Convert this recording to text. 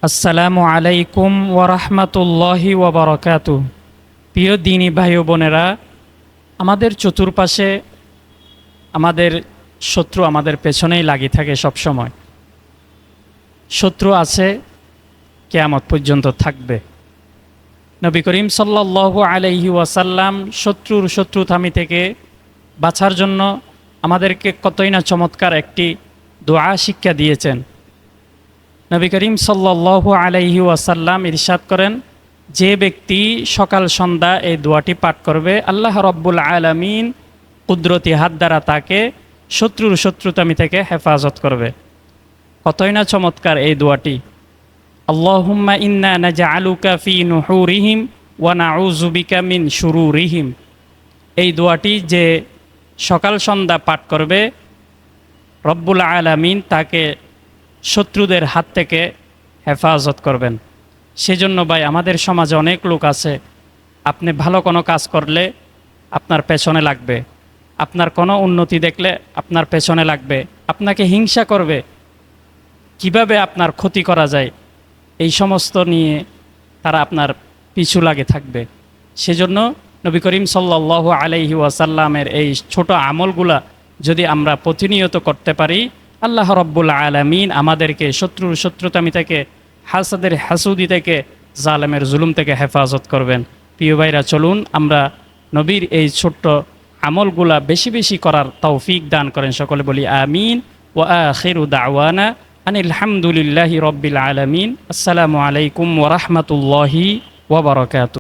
আসসালামু আলাইকুম ওয়ারাহমাতুল্লাহি ওয়াবারাকাতুহু। প্রিয় দিনী ভাই ও বোনেরা, আমাদের চতুর্পাশে আমাদের শত্রু আমাদের পেছনেই লাগি থাকে সব সময়। শত্রু আছে, কিয়ামত পর্যন্ত থাকবে। নবী করিম সাল্লাল্লাহু আলাইহি ওয়াসাল্লাম শত্রুর শত্রুতামি থেকে বাঁচার জন্য আমাদেরকে কতই না চমৎকার একটি দোয়া শিক্ষা দিয়েছেন। নবী করিম সাল্লাল্লাহু আলাইহি ওয়াসাল্লাম ইরশাদ করেন, যে ব্যক্তি সকাল সন্ধ্যা এই দোয়াটি পাঠ করবে, আল্লাহ রব্বুল আলামিন কুদরতি হাত দ্বারা তাকে শত্রুর শত্রুতামি থেকে হেফাজত করবে। কতই না চমৎকার এই দোয়াটি। আল্লাহুম্মা ইন্না নাজআলুকা ফি নুহুরিহিম ওয়া নাউযু বিকা মিন শুরুরিহিম। এই দোয়াটি যে সকাল সন্ধ্যা পাঠ করবে, রব্বুল আলামিন তাকে শত্রুদের হাত থেকে হেফাজত করবেন। সেজন্য ভাই, আমাদের সমাজে অনেক লোক আছে, আপনি ভালো কোনো কাজ করলে আপনার পেছনে লাগবে, আপনার কোনো উন্নতি দেখলে আপনার পেছনে লাগবে, আপনাকে হিংসা করবে, কিভাবে আপনার ক্ষতি করা যায় এই সমস্ত নিয়ে তারা আপনার পিছু লাগে থাকবে। সেজন্য নবী করিম সাল্লাল্লাহু আলাইহি ওয়াসাল্লামের এই ছোট আমলগুলা যদি আমরা প্রতিনিয়ত করতে পারি, আল্লাহ রব্বুল আলামিন আমাদেরকে শত্রুর শত্রুতামি থেকে, হাসাদের হাসুদি থেকে, জালেমের জুলুম থেকে হেফাজত করবেন। প্রিয় ভাইরা, চলুন আমরা নবীর এই ছোট্ট আমলগুলা বেশি বেশি করার তৌফিক দান করেন। সকলে বলি আমিন। ওয়া আখিরু দাওয়ানা আনিল হামদুলিল্লাহি রব্বিল আলামিন। আসসালামু আলাইকুম ওয়া রাহমাতুল্লাহি ওয়া বারাকাতুহু।